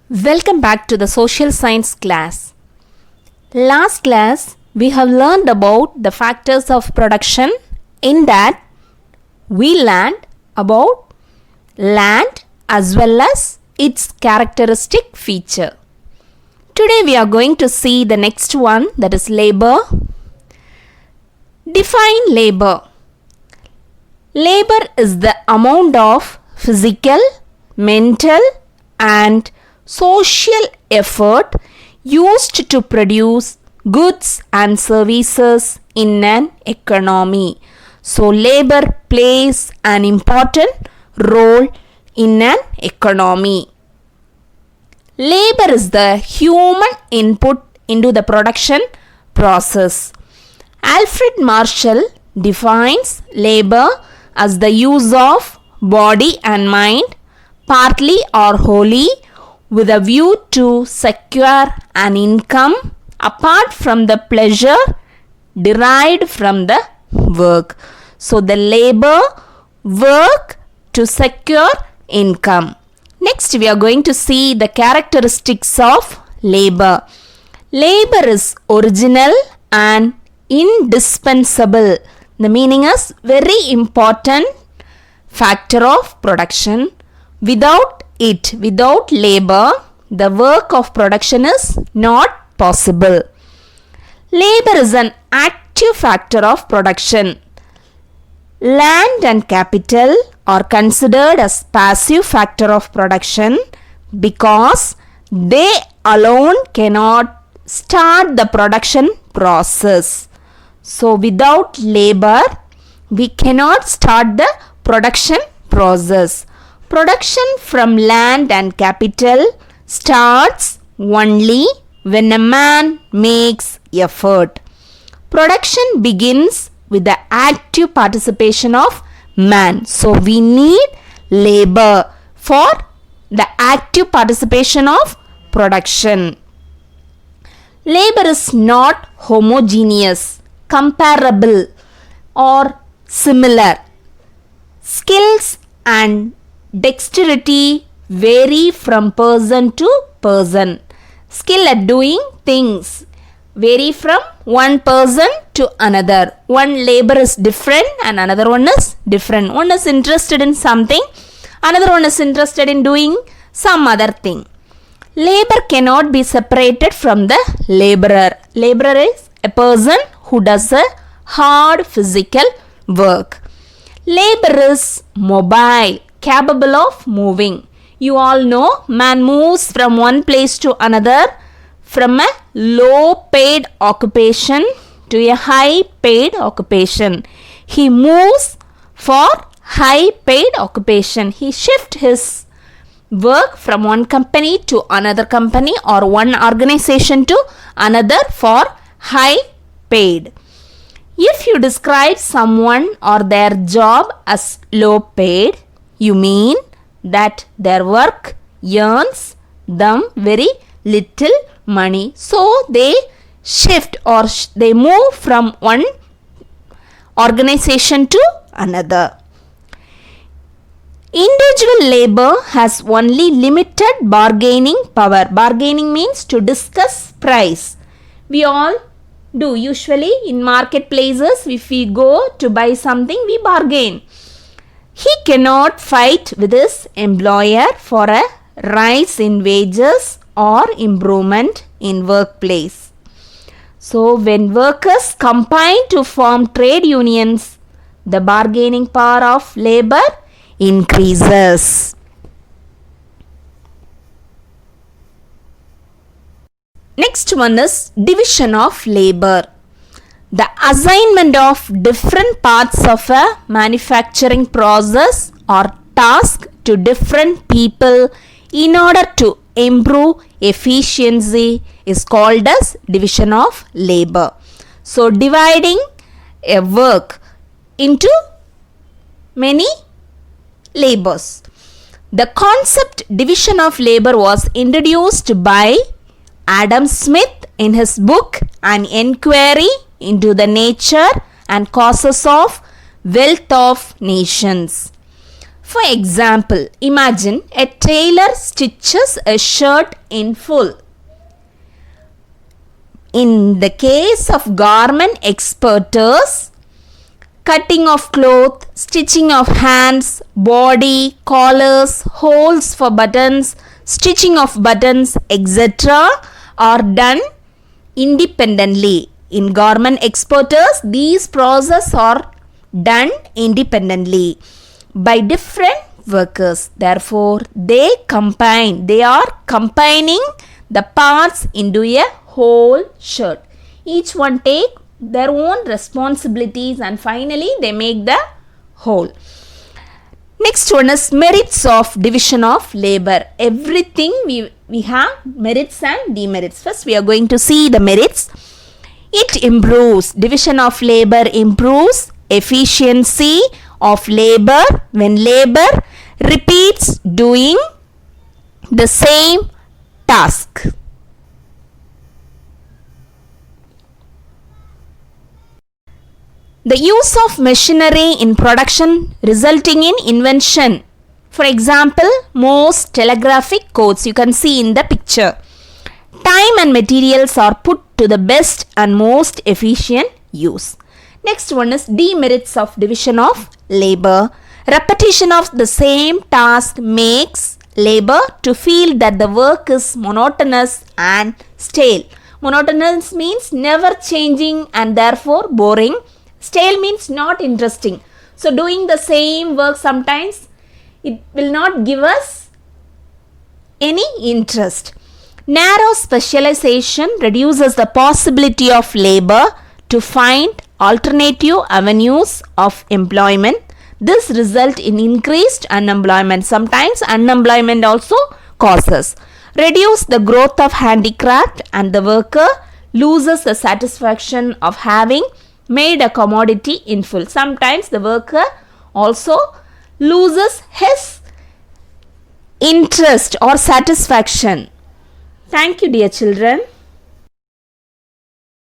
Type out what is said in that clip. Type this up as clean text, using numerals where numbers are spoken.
Welcome back to the social science class. Last class we have learned about the factors of production. In that we learned about land as well as its characteristic feature. Today we are going to see the next one, that is labor. Define labor. Labor is the amount of physical, mental and social effort used to produce goods and services in an economy. So labor plays an important role in an economy. Labor is the human input into the production process. Alfred Marshall defines labor as the use of body and mind, partly or wholly, with a view to secure an income apart from the pleasure derived from the work. So the labor work to secure income. Next we are going to see the characteristics of labor. Labor is original and indispensable. The meaning is very important factor of production. Without it, without labor, the work of production is not possible. Labor is an active factor of production. Land and capital are considered as passive factor of production because they alone cannot start the production process. So without labor, we cannot start the production process. Production from land and capital starts only when a man makes effort. Production begins with the active participation of man. So we need labor for the active participation of production. Labor is not homogeneous, comparable or similar. Skills and dexterity vary from person to person. Skill at doing things vary from one person to another. One labor is different and another one is different. One is interested in something, another one is interested in doing some other thing. Labor cannot be separated from the laborer. Laborer is a person who does a hard physical work. Labor is mobile, capable of moving. You all know man moves from one place to another, from a low paid occupation to a high paid occupation. He moves for high paid occupation. He shifts his work from one company to another company or one organization to another for high paid. If you describe someone or their job as low paid, you mean that their work earns them very little money. So they shift or they move from one organization to another. Individual labor has only limited bargaining power. Bargaining means to discuss price. We all do usually in marketplaces. If we go to buy something, we bargain. He cannot fight with his employer for a rise in wages or improvement in workplace. So when workers combine to form trade unions, the bargaining power of labor increases. Next one is division of labor. The assignment of different parts of a manufacturing process or task to different people in order to improve efficiency is called as division of labor. So dividing a work into many labors. The concept division of labor was introduced by Adam Smith in his book An Enquiry into the Nature and Causes of Wealth of Nations. For example, imagine a tailor stitches a shirt in full. In the case of garment expertise, cutting of cloth, stitching of hands, body, collars, holes for buttons, stitching of buttons, etc. are done independently. In garment expertise, these processes are done independently by different workers. Therefore, they are combining the parts into a whole shirt. Each one take their own responsibilities and finally they make the whole. Next one is merits of division of labor. Everything we have merits and demerits. First we are going to see the merits. It improves, division of labor improves efficiency of labor when labor repeats doing the same task. The use of machinery in production resulting in invention. For example, most telegraphic codes you can see in the picture. Time and materials are put to the best and most efficient use. Next one is demerits of division of labor. Repetition of the same task makes labor to feel that the work is monotonous and stale. Monotonous means never changing and therefore boring. Stale means not interesting. So doing the same work sometimes it will not give us any interest. Narrow specialization reduces the possibility of labor to find alternative avenues of employment. This results in increased unemployment. Sometimes unemployment also causes. Reduce the growth of handicraft and the worker loses the satisfaction of having made a commodity in full. Sometimes the worker also loses his interest or satisfaction. Thank you, dear children.